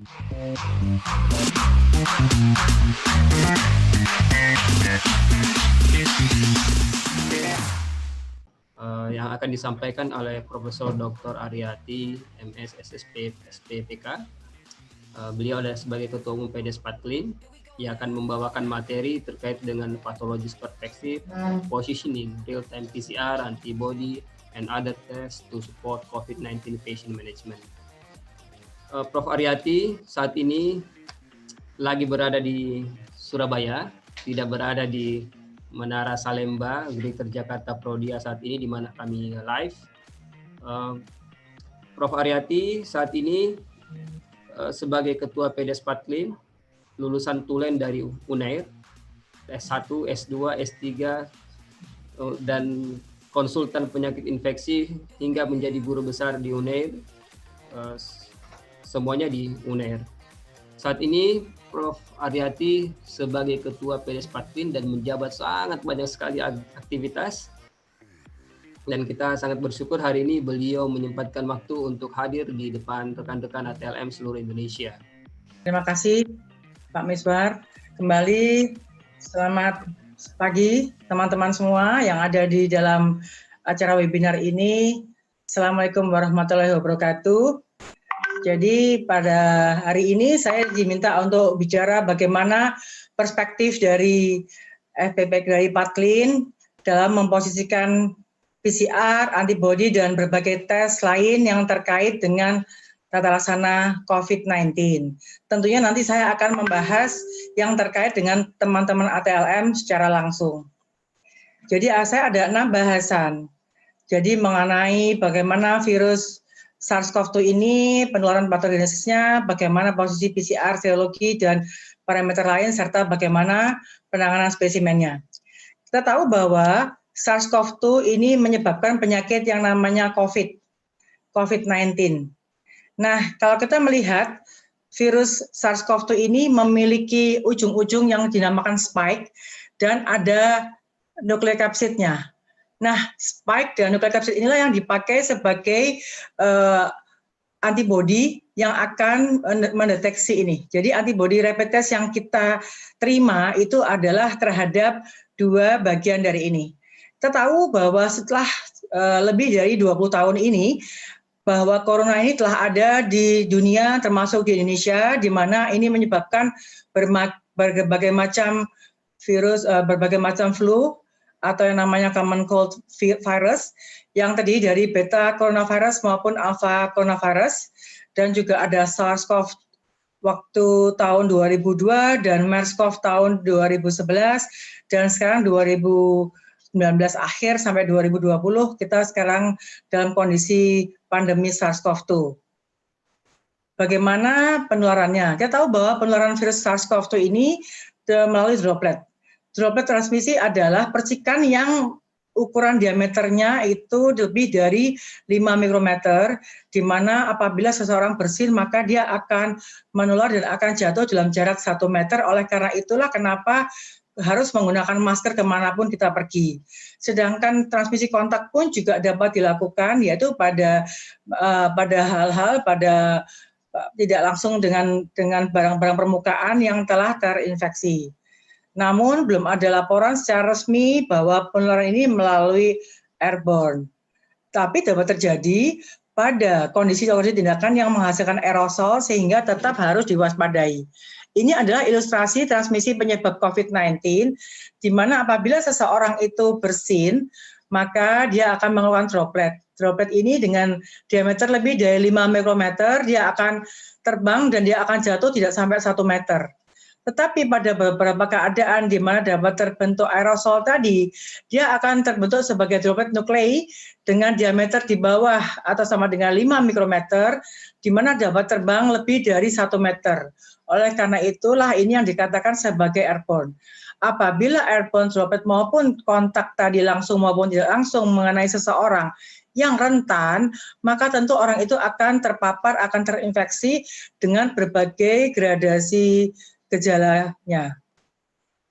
Yang akan disampaikan oleh Profesor Dr. Aryati, MS, SSP, SPPK. Beliau adalah sebagai Ketua Umum PDS Patlin. Ia akan membawakan materi terkait dengan pathologis perspektif, positioning, real-time PCR, antibody, and other tests to support COVID-19 patient management. Prof. Aryati saat ini lagi berada di Surabaya, tidak berada di Menara Salemba, Greater Jakarta Prodia saat ini, di mana kami live. Prof. Aryati saat ini sebagai Ketua PDS Patlin, lulusan tulen dari UNAIR, S1, S2, S3, dan konsultan penyakit infeksi hingga menjadi guru besar di UNAIR, semuanya di UNAIR. Saat ini Prof. Aryati sebagai Ketua PDS Patlin dan menjabat sangat banyak sekali aktivitas, dan kita sangat bersyukur hari ini beliau menyempatkan waktu untuk hadir di depan rekan-rekan ATLM seluruh Indonesia. Terima kasih Pak Misbar. Kembali selamat pagi teman-teman semua yang ada di dalam acara webinar ini. Assalamualaikum warahmatullahi wabarakatuh. Jadi pada hari ini saya diminta untuk bicara bagaimana perspektif dari FPP dari Patlin dalam memposisikan PCR, antibody, dan berbagai tes lain yang terkait dengan tata laksana COVID-19. Tentunya nanti saya akan membahas yang terkait dengan teman-teman ATLM secara langsung. Jadi saya ada 6 bahasan. Jadi mengenai bagaimana virus SARS-CoV-2 ini, penularan patogenesisnya, bagaimana posisi PCR, serologi, dan parameter lain, serta bagaimana penanganan spesimennya. Kita tahu bahwa SARS-CoV-2 ini menyebabkan penyakit yang namanya COVID-19. Nah, kalau kita melihat virus SARS-CoV-2 ini memiliki ujung-ujung yang dinamakan spike dan ada nukleokapsidnya. Nah, spike dan nukleokapsid inilah yang dipakai sebagai antibody yang akan mendeteksi ini. Jadi antibody rapid test yang kita terima itu adalah terhadap 2 bagian dari ini. Kita tahu bahwa setelah lebih dari 20 tahun ini, bahwa corona ini telah ada di dunia termasuk di Indonesia, di mana ini menyebabkan berbagai macam virus, berbagai macam flu atau yang namanya common cold virus yang terdiri dari beta coronavirus maupun alpha coronavirus, dan juga ada SARS-CoV waktu tahun 2002 dan MERS-CoV tahun 2011, dan sekarang 2019 akhir sampai 2020 kita sekarang dalam kondisi pandemi SARS-CoV-2. Bagaimana penularannya? Kita tahu bahwa penularan virus SARS-CoV-2 ini melalui droplet. Droplet transmisi adalah percikan yang ukuran diameternya itu lebih dari 5 mikrometer, di mana apabila seseorang bersin maka dia akan menular dan akan jatuh dalam jarak 1 meter. Oleh karena itulah kenapa harus menggunakan masker kemanapun kita pergi. Sedangkan transmisi kontak pun juga dapat dilakukan, yaitu pada hal-hal tidak langsung dengan barang-barang permukaan yang telah terinfeksi. Namun belum ada laporan secara resmi bahwa penularan ini melalui airborne. Tapi dapat terjadi pada kondisi tindakan yang menghasilkan aerosol sehingga tetap harus diwaspadai. Ini adalah ilustrasi transmisi penyebab COVID-19, di mana apabila seseorang itu bersin, maka dia akan mengeluarkan droplet. Droplet ini dengan diameter lebih dari 5 mikrometer, dia akan terbang dan dia akan jatuh tidak sampai 1 meter. Tetapi pada beberapa keadaan di mana dapat terbentuk aerosol tadi, dia akan terbentuk sebagai droplet nuklei dengan diameter di bawah atau sama dengan 5 mikrometer, di mana dapat terbang lebih dari 1 meter. Oleh karena itulah ini yang dikatakan sebagai airborne. Apabila airborne droplet maupun kontak tadi langsung maupun tidak langsung mengenai seseorang yang rentan, maka tentu orang itu akan terpapar, akan terinfeksi dengan berbagai gradasi gejalanya.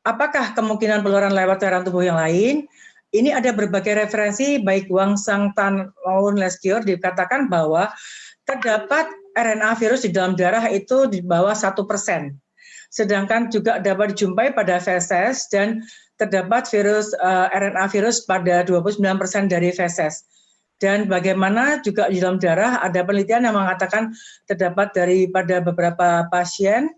Apakah kemungkinan penularan lewat cairan tubuh yang lain? Ini ada berbagai referensi, baik Wang Sang Tan maupun Lescure dikatakan bahwa terdapat RNA virus di dalam darah itu di bawah 1%. Sedangkan juga dapat dijumpai pada feses dan terdapat virus RNA virus pada 29% dari feses. Dan bagaimana juga di dalam darah ada penelitian yang mengatakan terdapat daripada beberapa pasien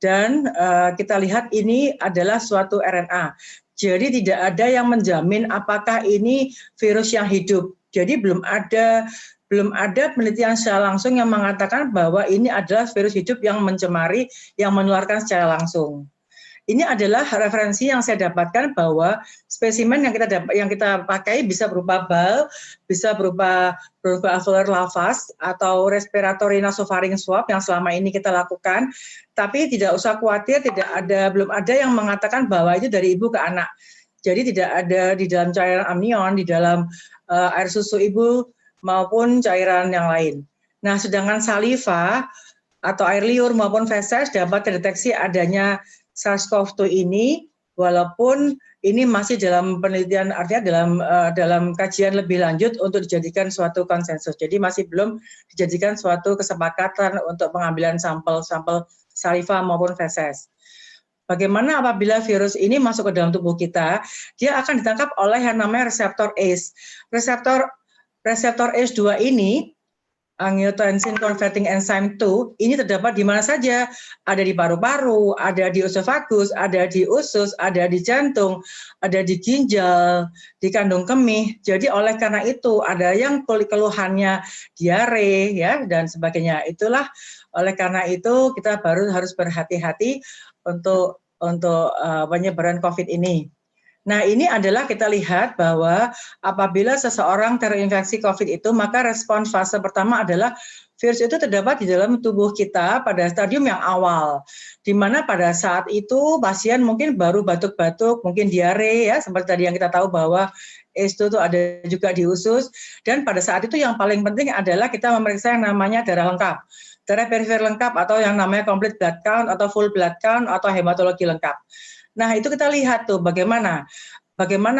dan kita lihat ini adalah suatu RNA. Jadi tidak ada yang menjamin apakah ini virus yang hidup. Jadi belum ada penelitian secara langsung yang mengatakan bahwa ini adalah virus hidup yang mencemari, yang menularkan secara langsung. Ini adalah referensi yang saya dapatkan bahwa spesimen yang kita pakai bisa berupa bal, bisa berupa alveolar lavas atau respiratory nasopharynx swab yang selama ini kita lakukan. Tapi tidak usah khawatir, belum ada yang mengatakan bahwa itu dari ibu ke anak. Jadi tidak ada di dalam cairan amnion, di dalam air susu ibu maupun cairan yang lain. Nah, sedangkan saliva atau air liur maupun feses dapat terdeteksi adanya SARS-CoV-2 ini, walaupun ini masih dalam penelitian, artinya dalam kajian lebih lanjut untuk dijadikan suatu konsensus. Jadi masih belum dijadikan suatu kesepakatan untuk pengambilan sampel saliva maupun feses. Bagaimana apabila virus ini masuk ke dalam tubuh kita, dia akan ditangkap oleh yang namanya reseptor ACE. Reseptor ACE2 ini, angiotensin converting enzyme 2, ini terdapat di mana saja, ada di paru-paru, ada di esophagus, ada di usus, ada di jantung, ada di ginjal, di kandung kemih. Jadi oleh karena itu ada yang keluhannya diare ya dan sebagainya. Itulah oleh karena itu kita baru harus berhati-hati untuk penyebaran COVID ini. Nah, ini adalah kita lihat bahwa apabila seseorang terinfeksi COVID itu, maka respon fase pertama adalah virus itu terdapat di dalam tubuh kita pada stadium yang awal, di mana pada saat itu pasien mungkin baru batuk-batuk, mungkin diare ya, seperti tadi yang kita tahu bahwa ACE2 itu ada juga di usus, dan pada saat itu yang paling penting adalah kita memeriksa yang namanya darah lengkap, darah perifer lengkap atau yang namanya complete blood count atau full blood count atau hematologi lengkap. Nah, itu kita lihat tuh bagaimana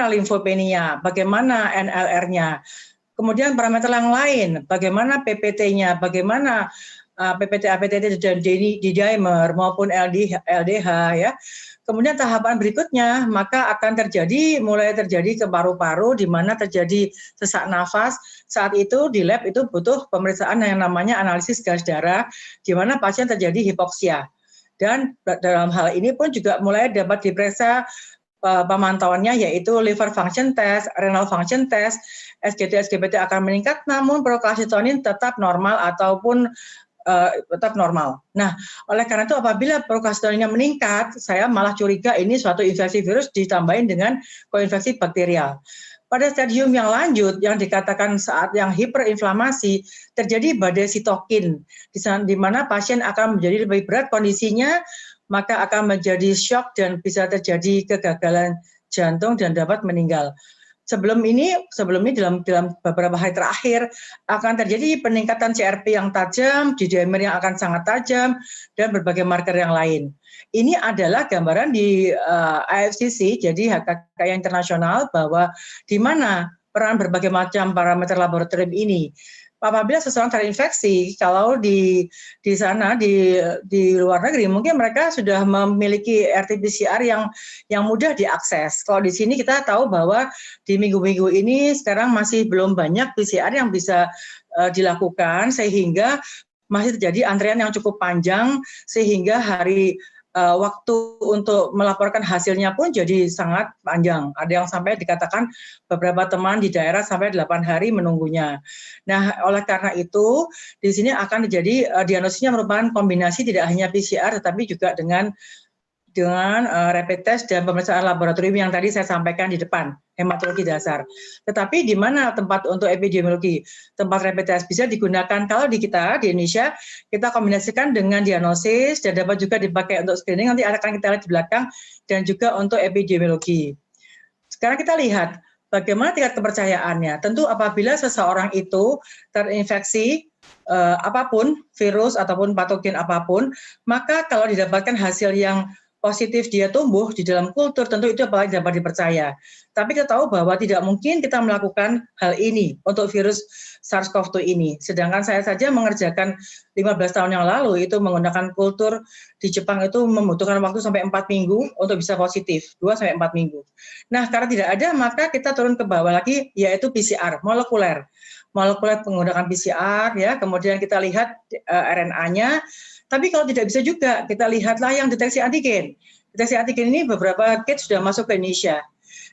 limfopenia, bagaimana NLR-nya, kemudian parameter yang lain, bagaimana PPT-nya, bagaimana PPT, APTT dan D-dimer maupun LDH ya. Kemudian tahapan berikutnya maka akan mulai terjadi ke paru-paru di mana terjadi sesak nafas. Saat itu di lab itu butuh pemeriksaan yang namanya analisis gas darah di mana pasien terjadi hipoksia. Dan dalam hal ini pun juga mulai dapat diperiksa pemantauannya yaitu liver function test, renal function test, SGT akan meningkat namun procalcitonin tetap normal ataupun tetap normal. Nah, oleh karena itu apabila procalcitoninnya meningkat, saya malah curiga ini suatu infeksi virus ditambahin dengan koinfeksi bakterial. Pada stadium yang lanjut, yang dikatakan saat yang hiperinflamasi, terjadi badai sitokin, di mana pasien akan menjadi lebih berat kondisinya, maka akan menjadi shock dan bisa terjadi kegagalan jantung dan dapat meninggal. Sebelum ini dalam beberapa hari terakhir akan terjadi peningkatan CRP yang tajam, D-dimer yang akan sangat tajam, dan berbagai marker yang lain. Ini adalah gambaran di IFCC, jadi HKK internasional, bahwa di mana peran berbagai macam parameter laboratorium ini. Apabila seseorang terinfeksi, kalau di sana di luar negeri mungkin mereka sudah memiliki RT-PCR yang mudah diakses. Kalau di sini kita tahu bahwa di minggu-minggu ini sekarang masih belum banyak PCR yang bisa dilakukan sehingga masih terjadi antrian yang cukup panjang sehingga waktu untuk melaporkan hasilnya pun jadi sangat panjang. Ada yang sampai dikatakan beberapa teman di daerah sampai 8 hari menunggunya. Nah, oleh karena itu di sini akan terjadi diagnosisnya merupakan kombinasi tidak hanya PCR tetapi juga dengan rapid test dan pemeriksaan laboratorium yang tadi saya sampaikan di depan, hematologi dasar. Tetapi di mana tempat untuk epidemiologi, tempat rapid test bisa digunakan kalau di kita, di Indonesia, kita kombinasikan dengan diagnosis dan dapat juga dipakai untuk screening, nanti akan kita lihat di belakang, dan juga untuk epidemiologi. Sekarang kita lihat bagaimana tingkat kepercayaannya. Tentu apabila seseorang itu terinfeksi apapun, virus ataupun patogen apapun, maka kalau didapatkan hasil yang positif dia tumbuh di dalam kultur, tentu itu apalagi dapat dipercaya. Tapi kita tahu bahwa tidak mungkin kita melakukan hal ini untuk virus SARS-CoV-2 ini. Sedangkan saya saja mengerjakan 15 tahun yang lalu itu menggunakan kultur di Jepang itu membutuhkan waktu sampai 4 minggu untuk bisa positif, 2 sampai 4 minggu. Nah, karena tidak ada, maka kita turun ke bawah lagi, yaitu PCR, molekuler menggunakan PCR, ya, kemudian kita lihat RNA-nya. Tapi kalau tidak bisa juga, kita lihatlah yang deteksi antigen. Deteksi antigen ini beberapa kit sudah masuk ke Indonesia.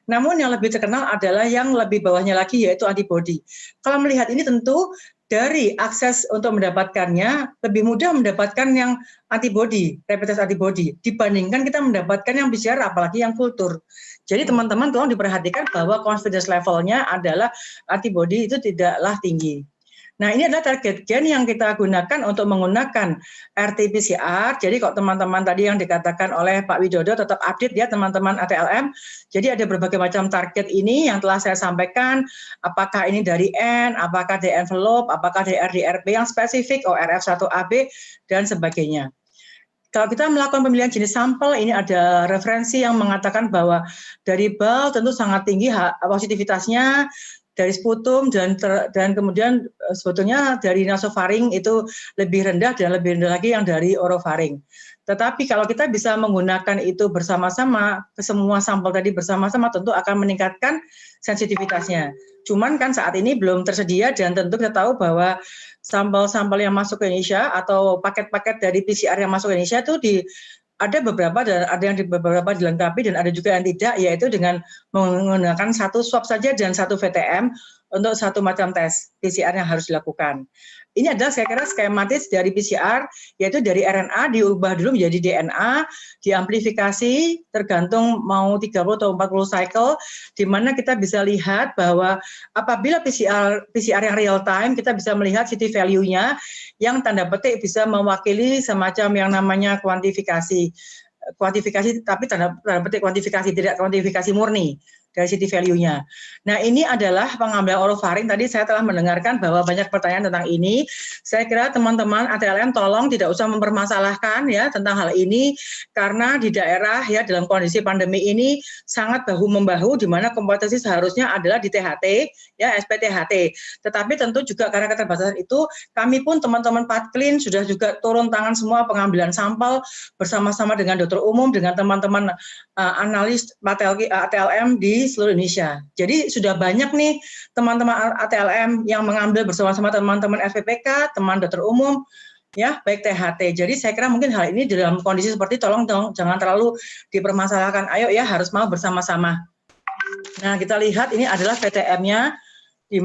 Namun yang lebih terkenal adalah yang lebih bawahnya lagi, yaitu antibody. Kalau melihat ini tentu dari akses untuk mendapatkannya, lebih mudah mendapatkan yang antibody, rapid test antibody, dibandingkan kita mendapatkan yang PCR, apalagi yang kultur. Jadi teman-teman tolong diperhatikan bahwa confidence levelnya adalah antibody itu tidaklah tinggi. Nah, ini adalah target gen yang kita gunakan untuk menggunakan RT-PCR. Jadi kalau teman-teman tadi yang dikatakan oleh Pak Widodo tetap update ya teman-teman ATLM. Jadi ada berbagai macam target ini yang telah saya sampaikan. Apakah ini dari N, apakah dari envelope, apakah dari RDRP yang spesifik, ORF1AB, dan sebagainya. Kalau kita melakukan pemilihan jenis sampel, ini ada referensi yang mengatakan bahwa dari BAL tentu sangat tinggi positivitasnya, dari sputum dan kemudian sebetulnya dari nasofaring itu lebih rendah dan lebih rendah lagi yang dari orofaring. Tetapi kalau kita bisa menggunakan itu bersama-sama, semua sampel tadi bersama-sama tentu akan meningkatkan sensitivitasnya. Cuman kan saat ini belum tersedia dan tentu kita tahu bahwa sampel-sampel yang masuk ke Indonesia atau paket-paket dari PCR yang masuk ke Indonesia itu ada beberapa dan ada yang beberapa dilengkapi dan ada juga yang tidak, yaitu dengan menggunakan satu swab saja dan satu VTM untuk satu macam tes PCR yang harus dilakukan. Ini adalah saya kira skematis dari PCR, yaitu dari RNA diubah dulu menjadi DNA, diamplifikasi tergantung mau 30 atau 40 cycle, di mana kita bisa lihat bahwa apabila PCR yang real time, kita bisa melihat city value-nya yang tanda petik bisa mewakili semacam yang namanya kuantifikasi tapi tanda petik kuantifikasi, tidak kuantifikasi murni dari city value-nya. Nah, ini adalah pengambilan orofaring. Tadi saya telah mendengarkan bahwa banyak pertanyaan tentang ini. Saya kira teman-teman ATLM tolong tidak usah mempermasalahkan ya tentang hal ini, karena di daerah ya dalam kondisi pandemi ini sangat bahu-membahu, di mana kompetensi seharusnya adalah di THT, ya SPTHT. Tetapi tentu juga karena keterbatasan itu, kami pun teman-teman Patklin sudah juga turun tangan semua pengambilan sampel bersama-sama dengan dokter umum, dengan teman-teman analis ATLM di seluruh Indonesia. Jadi sudah banyak nih teman-teman ATLM yang mengambil bersama-sama teman-teman FPPK, teman dokter umum, ya baik THT. Jadi saya kira mungkin hal ini dalam kondisi seperti tolong jangan terlalu dipermasalahkan. Ayo ya harus mau bersama-sama. Nah kita lihat ini adalah VTM-nya di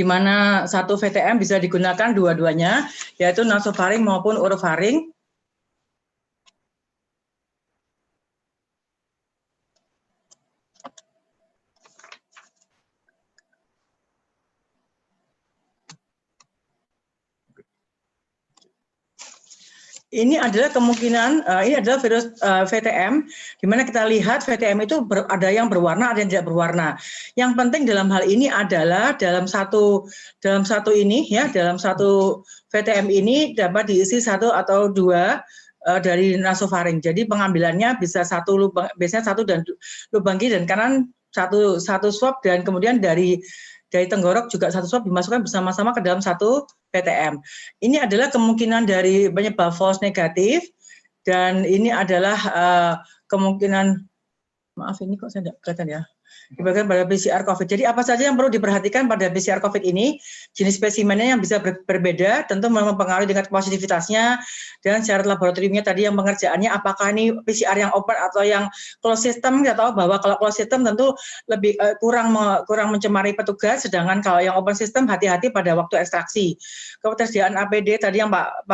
mana satu VTM bisa digunakan dua-duanya, yaitu nasofaring maupun orofaring. Ini adalah kemungkinan, ini adalah virus VTM, di mana kita lihat VTM itu ada yang berwarna, ada yang tidak berwarna. Yang penting dalam hal ini adalah dalam satu ini ya, dalam satu VTM ini dapat diisi satu atau dua dari nasofaring. Jadi pengambilannya bisa biasanya satu dan lubang kiri dan kanan satu swab, dan kemudian dari tenggorok juga satu swab dimasukkan bersama-sama ke dalam satu PTM. Ini adalah kemungkinan dari penyebab false negatif, dan ini adalah kemungkinan, maaf ini kok saya tidak kelihatan ya, dibagikan pada PCR COVID. Jadi apa saja yang perlu diperhatikan pada PCR COVID ini? Jenis spesimennya yang bisa berbeda, tentu mempengaruhi dengan positivitasnya, dan syarat laboratoriumnya tadi yang pengerjaannya, apakah ini PCR yang open atau yang closed system. Kita tahu bahwa kalau closed system tentu lebih kurang mencemari petugas, sedangkan kalau yang open system hati-hati pada waktu ekstraksi. Ketersediaan APD tadi yang Pak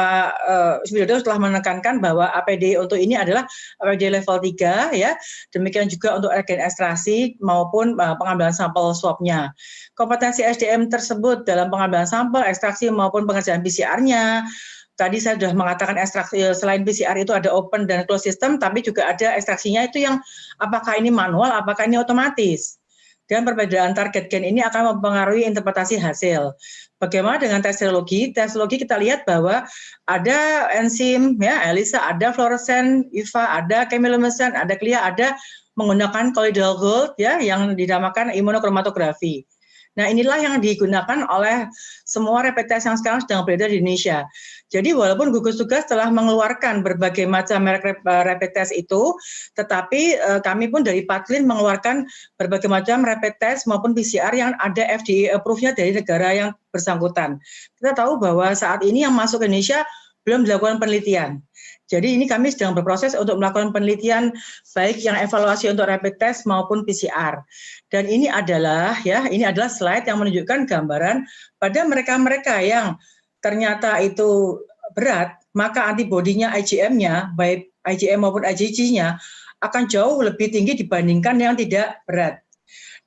Widodo telah menekankan bahwa APD untuk ini adalah APD level 3 ya. Demikian juga untuk agen ekstraksi maupun pengambilan sampel swabnya. Kompetensi SDM tersebut dalam pengambilan sampel, ekstraksi maupun pengerjaan PCR-nya. Tadi saya sudah mengatakan ekstraksi selain PCR itu ada open dan closed system, tapi juga ada ekstraksinya itu yang apakah ini manual, apakah ini otomatis. Dan perbedaan target gen ini akan mempengaruhi interpretasi hasil. Bagaimana dengan tes serologi? Tes serologi kita lihat bahwa ada enzim, ya, ELISA, ada fluoresen, IVA, ada chemiluminescence, ada CLIA, ada menggunakan colloidal gold, ya, yang dinamakan imunokromatografi. Nah, inilah yang digunakan oleh semua rapid test yang sekarang sedang beredar di Indonesia. Jadi walaupun gugus tugas telah mengeluarkan berbagai macam merek rapid test itu, tetapi kami pun dari Patlin mengeluarkan berbagai macam rapid test maupun PCR yang ada FDA approve-nya dari negara yang bersangkutan. Kita tahu bahwa saat ini yang masuk ke Indonesia belum dilakukan penelitian. Jadi ini kami sedang berproses untuk melakukan penelitian baik yang evaluasi untuk rapid test maupun PCR. Dan ini adalah slide yang menunjukkan gambaran pada mereka-mereka yang ternyata itu berat, maka antibodinya IgM-nya, baik IgM maupun IgG-nya akan jauh lebih tinggi dibandingkan yang tidak berat.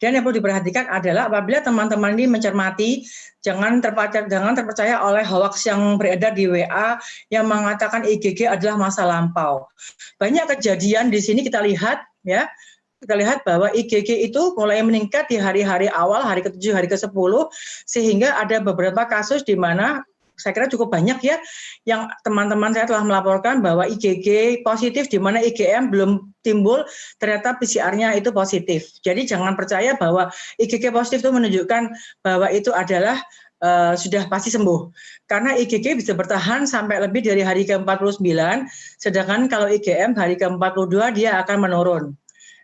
Dan yang perlu diperhatikan adalah apabila teman-teman ini mencermati, jangan terpercaya oleh hoax yang beredar di WA yang mengatakan IgG adalah masa lampau. Banyak kejadian di sini kita lihat, ya. Kita lihat bahwa IgG itu mulai meningkat di hari-hari awal, hari ke-7, hari ke-10, sehingga ada beberapa kasus di mana saya kira cukup banyak ya yang teman-teman saya telah melaporkan bahwa IgG positif di mana IgM belum timbul, ternyata PCR-nya itu positif. Jadi jangan percaya bahwa IgG positif itu menunjukkan bahwa itu adalah sudah pasti sembuh. Karena IgG bisa bertahan sampai lebih dari hari ke-49, sedangkan kalau IgM hari ke-42 dia akan menurun.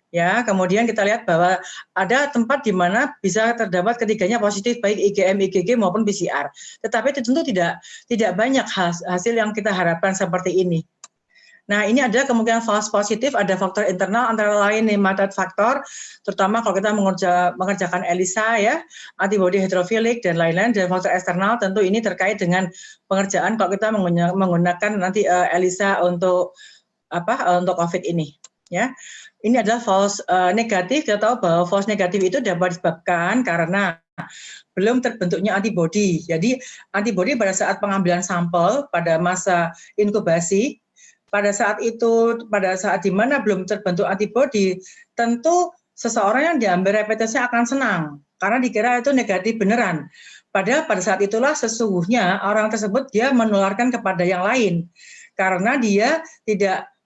Ya, kemudian kita lihat bahwa ada tempat di mana bisa terdapat ketiganya positif baik IgM, IgG maupun PCR. Tetapi itu tentu tidak banyak hasil yang kita harapkan seperti ini. Nah, ini adalah kemungkinan false positif, ada faktor internal antara lain nematode faktor, terutama kalau kita mengerjakan ELISA ya, antibody heterofilik dan lain-lain, dan faktor eksternal tentu ini terkait dengan pengerjaan kalau kita menggunakan nanti ELISA untuk COVID ini. Ya, ini adalah false negatif. Kita tahu bahwa false negatif itu dapat disebabkan karena belum terbentuknya antibodi. Jadi antibodi pada saat pengambilan sampel pada masa inkubasi, pada saat di mana belum terbentuk antibodi, tentu seseorang yang diambil rapid test-nya akan senang karena dikira itu negatif beneran. Padahal pada saat itulah sesungguhnya orang tersebut dia menularkan kepada yang lain karena dia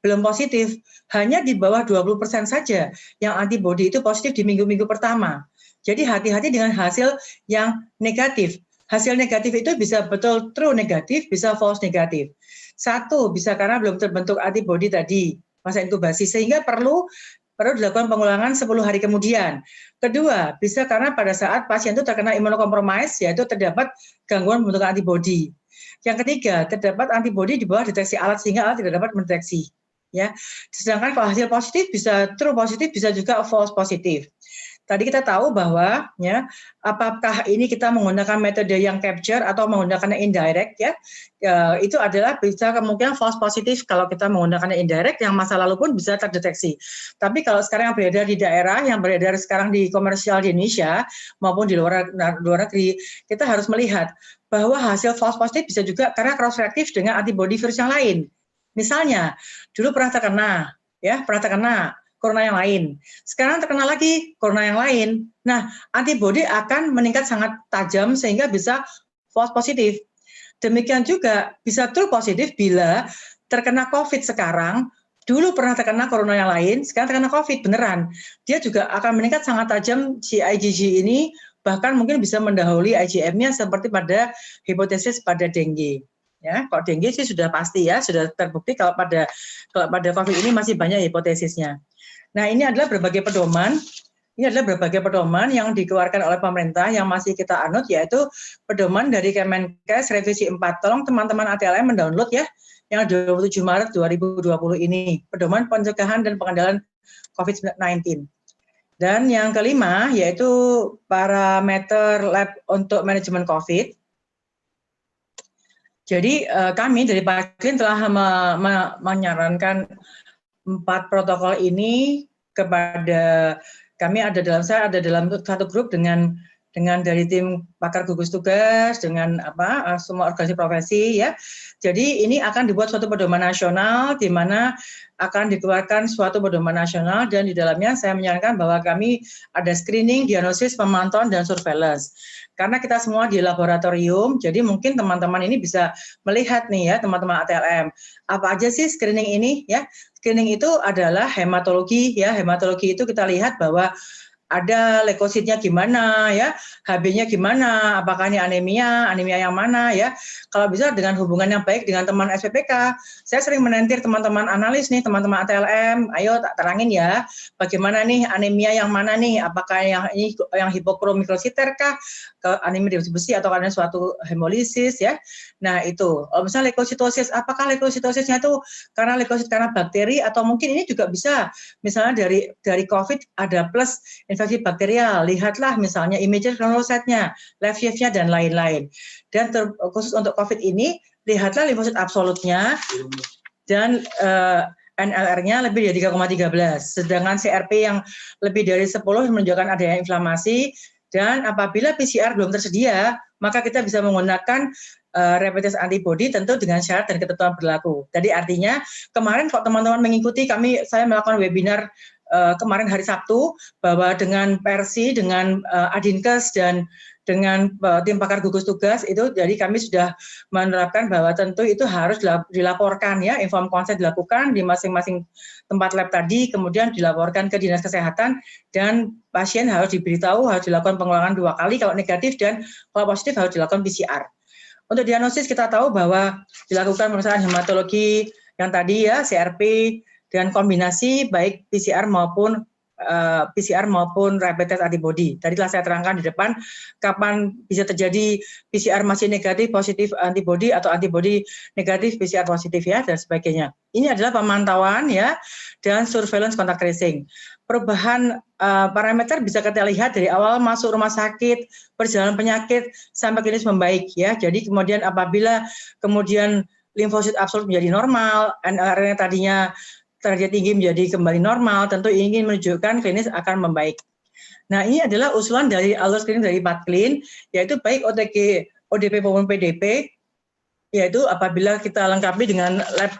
belum positif, hanya di bawah 20% saja yang antibodi itu positif di minggu-minggu pertama. Jadi hati-hati dengan hasil yang negatif. Hasil negatif itu bisa betul true negatif, bisa false negatif. Satu, bisa karena belum terbentuk antibodi tadi, masa inkubasi, sehingga perlu dilakukan pengulangan 10 hari kemudian. Kedua, bisa karena pada saat pasien itu terkena imunokompromis, yaitu terdapat gangguan pembentukan antibodi. Yang ketiga, terdapat antibodi di bawah deteksi alat sehingga alat tidak dapat mendeteksi. Ya, sedangkan kalau hasil positif bisa true positif, bisa juga false positif. Tadi kita tahu bahwa ya, apakah ini kita menggunakan metode yang capture atau menggunakan indirect ya, itu adalah bisa kemungkinan false positif kalau kita menggunakan indirect yang masa lalu pun bisa terdeteksi. Tapi kalau sekarang yang beredar di daerah, yang beredar sekarang di komersial di Indonesia maupun di luar negeri, kita harus melihat bahwa hasil false positif bisa juga karena cross reaktif dengan antibody virus yang lain. Misalnya, dulu pernah terkena corona yang lain. Sekarang terkena lagi corona yang lain. Nah, antibodi akan meningkat sangat tajam sehingga bisa false positif. Demikian juga bisa true positif bila terkena COVID sekarang, dulu pernah terkena corona yang lain, sekarang terkena COVID beneran. Dia juga akan meningkat sangat tajam si IgG ini, bahkan mungkin bisa mendahului IgM-nya seperti pada hipotesis pada dengue. Ya, kalau dengue sih sudah pasti ya, sudah terbukti. Kalau pada COVID ini masih banyak hipotesisnya. Nah, ini adalah berbagai pedoman. Ini adalah berbagai pedoman yang dikeluarkan oleh pemerintah yang masih kita anut, yaitu pedoman dari Kemenkes revisi 4. Tolong teman-teman ATLM mendownload ya, yang 27 Maret 2020 ini, pedoman pencegahan dan pengendalian COVID-19. Dan yang kelima, yaitu parameter lab untuk manajemen COVID. Jadi kami dari Patlin telah menyarankan 4 protokol ini kepada kami. Saya ada dalam satu grup dengan dengan dari tim pakar gugus tugas, dengan semua organisasi profesi ya. Jadi ini akan dibuat suatu pedoman nasional di mana akan dikeluarkan suatu pedoman nasional, dan di dalamnya saya menyarankan bahwa kami ada screening, diagnosis, pemantauan, dan surveillance. Karena kita semua di laboratorium, jadi mungkin teman-teman ini bisa melihat nih ya, teman-teman ATLM, apa aja sih screening ini ya. Screening itu adalah hematologi ya. Hematologi itu kita lihat bahwa ada leukositnya gimana ya, HB-nya gimana, apakah ini anemia yang mana ya. Kalau bisa dengan hubungan yang baik dengan teman SPPK. Saya sering menentir teman-teman analis nih, teman-teman ATLM, ayo tak terangin ya, bagaimana nih anemia yang mana nih, apakah yang hipokromikrositer kah, ke anemia defisit besi atau karena suatu hemolisis ya. Nah itu, misalnya leukositosis, apakah leukositosisnya itu karena leukosit karena bakteri, atau mungkin ini juga bisa misalnya dari COVID ada plus infeksi bakterial, lihatlah misalnya image chronocyte-nya, Leviev-nya, dan lain-lain. Dan khusus untuk COVID ini, lihatlah limfosit absolutnya, dan NLR-nya lebih dari 3,13, sedangkan CRP yang lebih dari 10 menunjukkan adanya inflamasi, dan apabila PCR belum tersedia, maka kita bisa menggunakan rapid test antibody tentu dengan syarat dan ketentuan berlaku. Jadi artinya kemarin kalau teman-teman mengikuti saya melakukan webinar kemarin hari Sabtu, bahwa dengan Persi, dengan Adinkes, dan dengan tim pakar gugus tugas itu, jadi kami sudah menerapkan bahwa tentu itu harus dilaporkan ya, informed consent dilakukan di masing-masing tempat lab tadi, kemudian dilaporkan ke dinas kesehatan, dan pasien harus diberitahu, harus dilakukan pengulangan 2 kali kalau negatif, dan kalau positif harus dilakukan PCR. Untuk diagnosis kita tahu bahwa dilakukan pemeriksaan hematologi yang tadi ya, CRP, dengan kombinasi baik PCR maupun rapid test antibody. Tadi telah saya terangkan di depan kapan bisa terjadi PCR masih negatif positif antibody, atau antibody negatif PCR positif ya, dan sebagainya. Ini adalah pemantauan ya, dan surveillance contact tracing. Perubahan parameter bisa kita lihat dari awal masuk rumah sakit, perjalanan penyakit sampai klinis membaik ya. Jadi kemudian apabila kemudian limfosit absolut menjadi normal, NLR-nya tadinya derajat tinggi menjadi kembali normal, tentu ingin menunjukkan klinis akan membaik. Nah, ini adalah usulan dari alur screening dari PATCLIN, yaitu baik OTG, ODP maupun PDP, yaitu apabila kita lengkapi dengan lab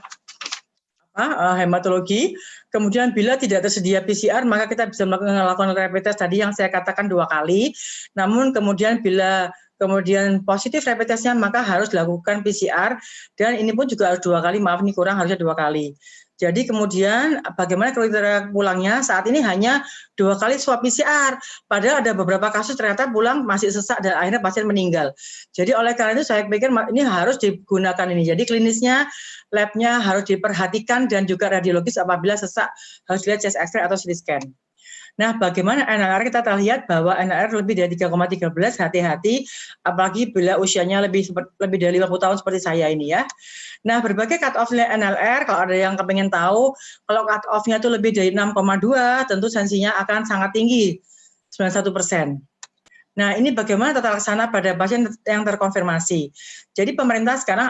hematologi, kemudian bila tidak tersedia PCR, maka kita bisa melakukan rapid test tadi yang saya katakan 2 kali, namun kemudian bila positif rapid testnya, maka harus dilakukan PCR, dan ini pun juga harus 2 kali, maaf ini kurang, harusnya 2 kali. Jadi kemudian bagaimana kriteria pulangnya, saat ini hanya 2 kali swab PCR, padahal ada beberapa kasus ternyata pulang masih sesak dan akhirnya pasien meninggal. Jadi oleh karena itu saya pikir ini harus digunakan ini. Jadi klinisnya, labnya harus diperhatikan, dan juga radiologis apabila sesak harus lihat chest X-ray atau CT scan. Nah, bagaimana NLR? Kita lihat bahwa NLR lebih dari 3,13, hati-hati, apalagi bila usianya lebih dari 50 tahun seperti saya ini ya. Nah, berbagai cut-off NLR, kalau ada yang kepengen tahu, kalau cut-off-nya itu lebih dari 6,2, tentu sensinya akan sangat tinggi, 91%. Nah, ini bagaimana tata laksana pada pasien yang terkonfirmasi. Jadi pemerintah sekarang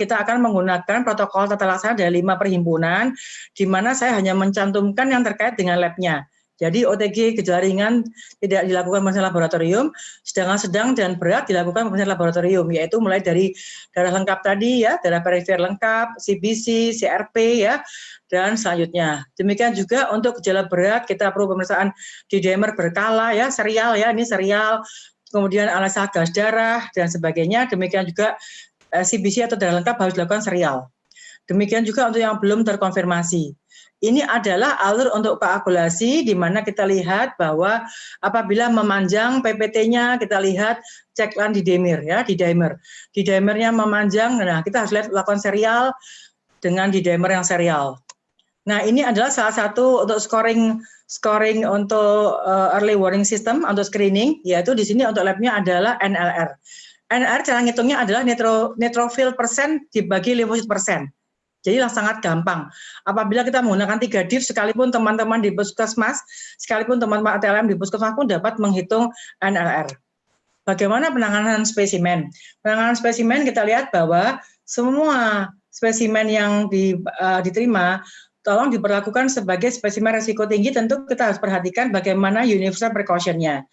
kita akan menggunakan protokol tata laksana dari 5 perhimpunan, di mana saya hanya mencantumkan yang terkait dengan lab-nya. Jadi OTG gejala ringan tidak dilakukan pemeriksaan laboratorium, sedangkan sedang dan berat dilakukan pemeriksaan laboratorium, yaitu mulai dari darah lengkap tadi ya, darah perifer lengkap, CBC, CRP ya, dan selanjutnya. Demikian juga untuk gejala berat kita perlu pemeriksaan D-dimer berkala ya, serial ya, ini serial, kemudian analisa gas darah dan sebagainya. Demikian juga CBC atau darah lengkap harus dilakukan serial. Demikian juga untuk yang belum terkonfirmasi. Ini adalah alur untuk koagulasi, di mana kita lihat bahwa apabila memanjang PPT-nya, kita lihat ceklan D-dimer ya, D-dimer. D-dimernya memanjang, nah kita harus lakukan serial dengan D-dimer yang serial. Nah, ini adalah salah satu untuk scoring untuk early warning system untuk screening, yaitu di sini untuk labnya adalah NLR. NLR cara ngitungnya adalah neutrophil persen dibagi limfosit persen. Jadi sangat gampang. Apabila kita menggunakan 3 div, sekalipun teman-teman di puskesmas, sekalipun teman-teman ATLM di puskesmas pun dapat menghitung NLR. Bagaimana penanganan spesimen? Penanganan spesimen kita lihat bahwa semua spesimen yang diterima, tolong diperlakukan sebagai spesimen risiko tinggi, tentu kita harus perhatikan bagaimana universal precaution-nya.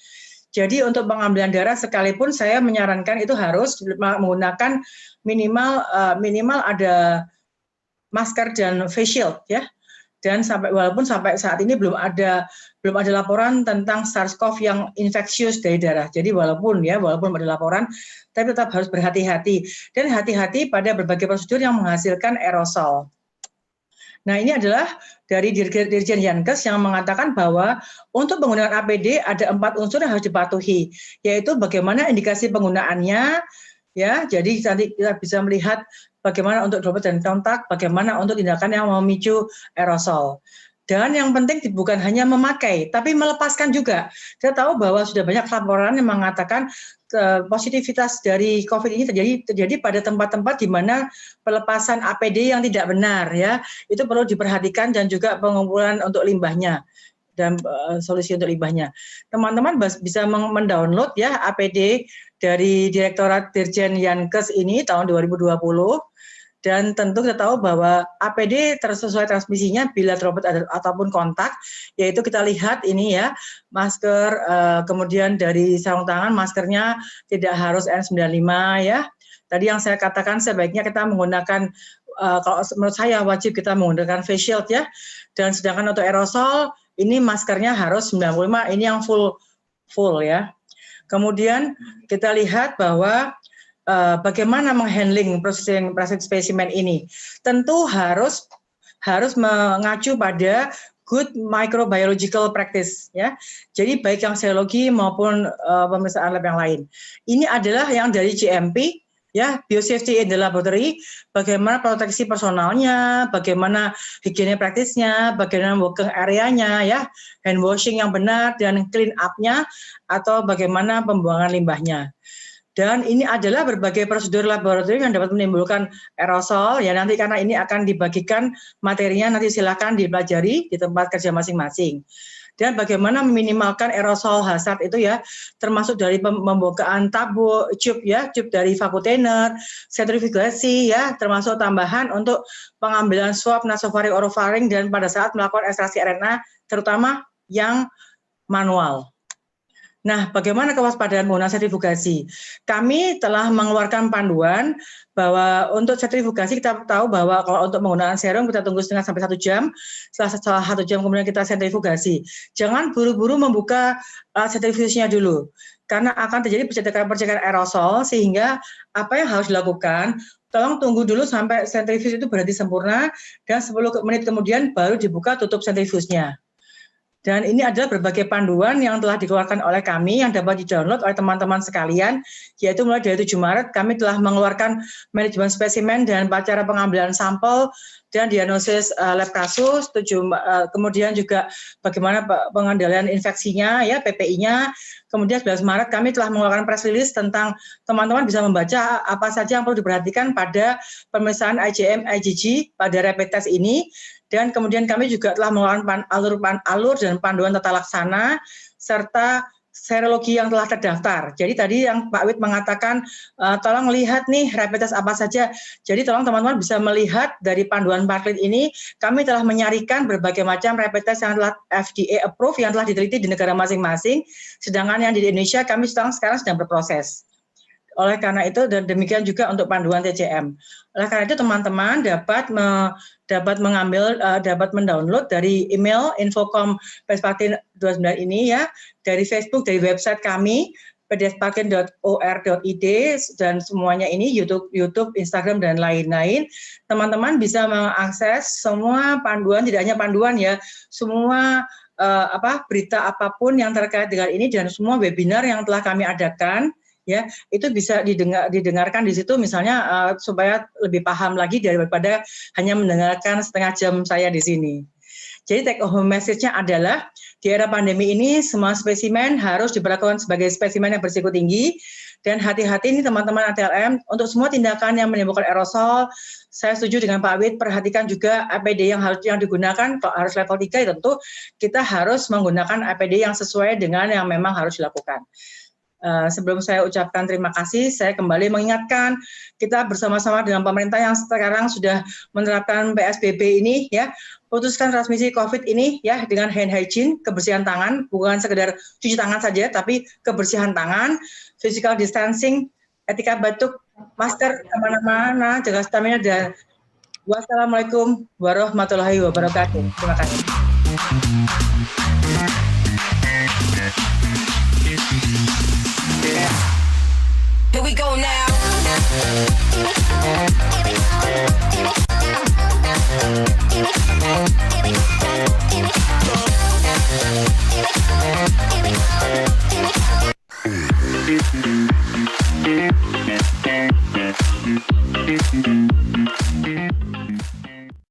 Jadi untuk pengambilan darah sekalipun saya menyarankan itu harus menggunakan minimal ada masker dan face shield ya. Dan walaupun sampai saat ini belum ada laporan tentang SARS-CoV yang infeksius dari darah. Jadi walaupun ada laporan, tapi tetap harus berhati-hati dan hati-hati pada berbagai prosedur yang menghasilkan aerosol. Nah, ini adalah dari Dirjen Yankes yang mengatakan bahwa untuk penggunaan APD ada 4 unsur yang harus dipatuhi, yaitu bagaimana indikasi penggunaannya, ya. Jadi nanti kita bisa melihat bagaimana untuk droplet dan kontak, bagaimana untuk tindakan yang memicu aerosol. Dan yang penting bukan hanya memakai, tapi melepaskan juga. Kita tahu bahwa sudah banyak laporan yang mengatakan positivitas dari COVID ini terjadi pada tempat-tempat di mana pelepasan APD yang tidak benar, ya. Itu perlu diperhatikan dan juga pengumpulan untuk limbahnya dan solusi untuk limbahnya. Teman-teman bisa mendownload ya APD dari Direktorat Dirjen Yankes ini tahun 2020. Dan tentu kita tahu bahwa APD sesuai transmisinya bila droplet ataupun kontak, yaitu kita lihat ini ya, masker, kemudian dari sarung tangan, maskernya tidak harus N95 ya. Tadi yang saya katakan sebaiknya kita menggunakan, kalau menurut saya wajib kita menggunakan face shield ya. Dan sedangkan untuk aerosol, ini maskernya harus 95, ini yang full ya. Kemudian kita lihat bahwa bagaimana menghandling processing spesimen ini, tentu harus mengacu pada good microbiological practice ya. Jadi baik yang serologi maupun pemeriksaan lab yang lain. Ini adalah yang dari GMP ya, biosafety in the laboratory, bagaimana proteksi personalnya, bagaimana higiene praktisnya, bagaimana working area-nya ya, hand washing yang benar dan clean up-nya, atau bagaimana pembuangan limbahnya. Dan ini adalah berbagai prosedur laboratorium yang dapat menimbulkan aerosol ya, nanti karena ini akan dibagikan materinya, nanti silakan dipelajari di tempat kerja masing-masing. Dan bagaimana meminimalkan aerosol hazard itu ya, termasuk dari pembukaan tabung, tube dari vakuum, sentrifugasi ya, termasuk tambahan untuk pengambilan swab nasofaring, orofaring, dan pada saat melakukan ekstraksi RNA, terutama yang manual. Nah, bagaimana kewaspadaan penggunaan sentrifugasi? Kami telah mengeluarkan panduan bahwa untuk sentrifugasi kita tahu bahwa kalau untuk penggunaan serum kita tunggu setengah sampai 1 jam, setelah 1 jam kemudian kita sentrifugasi. Jangan buru-buru membuka sentrifugasinya dulu, karena akan terjadi percikan aerosol, sehingga apa yang harus dilakukan, tolong tunggu dulu sampai sentrifugasi itu berhenti sempurna, dan 10 menit kemudian baru dibuka tutup sentrifugasinya. Dan ini adalah berbagai panduan yang telah dikeluarkan oleh kami yang dapat di-download oleh teman-teman sekalian, yaitu mulai dari 7 Maret kami telah mengeluarkan manajemen spesimen dan cara pengambilan sampel dan diagnosis lab kasus, kemudian juga bagaimana pengendalian infeksinya, ya PPI-nya. Kemudian 11 Maret kami telah mengeluarkan press release tentang teman-teman bisa membaca apa saja yang perlu diperhatikan pada pemeriksaan IgM, IgG pada rapid test ini. Dan kemudian kami juga telah mengeluarkan alur dan panduan tata laksana serta serologi yang telah terdaftar. Jadi tadi yang Pak Wid mengatakan tolong lihat nih rapid test apa saja. Jadi tolong teman-teman bisa melihat dari panduan Parklit ini, kami telah menyarikan berbagai macam rapid test yang telah FDA approve, yang telah diteliti di negara masing-masing. Sedangkan yang di Indonesia kami sekarang sedang berproses. Oleh karena itu, dan demikian juga untuk panduan TCM. Oleh karena itu teman-teman dapat mendownload dari email infocom.pdspaktin29 ini ya, dari Facebook, dari website kami pdspaktin.or.id, dan semuanya ini YouTube, Instagram, dan lain-lain. Teman-teman bisa mengakses semua panduan, tidak hanya panduan ya, semua berita apapun yang terkait dengan ini, dan semua webinar yang telah kami adakan. Ya, itu bisa didengarkan di situ, misalnya supaya lebih paham lagi daripada hanya mendengarkan setengah jam saya di sini. Jadi take home message-nya adalah di era pandemi ini semua spesimen harus diperlakukan sebagai spesimen yang berisiko tinggi, dan hati-hati ini teman-teman ATLM untuk semua tindakan yang menimbulkan aerosol. Saya setuju dengan Pak Wid, perhatikan juga APD yang digunakan. Kalau harus level 3 tentu kita harus menggunakan APD yang sesuai dengan yang memang harus dilakukan. Sebelum saya ucapkan terima kasih, saya kembali mengingatkan kita bersama-sama dengan pemerintah yang sekarang sudah menerapkan PSBB ini ya, putuskan transmisi COVID ini ya dengan hand hygiene, kebersihan tangan, bukan sekedar cuci tangan saja, tapi kebersihan tangan, physical distancing, etika batuk, masker kemana-mana, jaga stamina, dan wassalamualaikum warahmatullahi wabarakatuh. Terima kasih. Here we go now.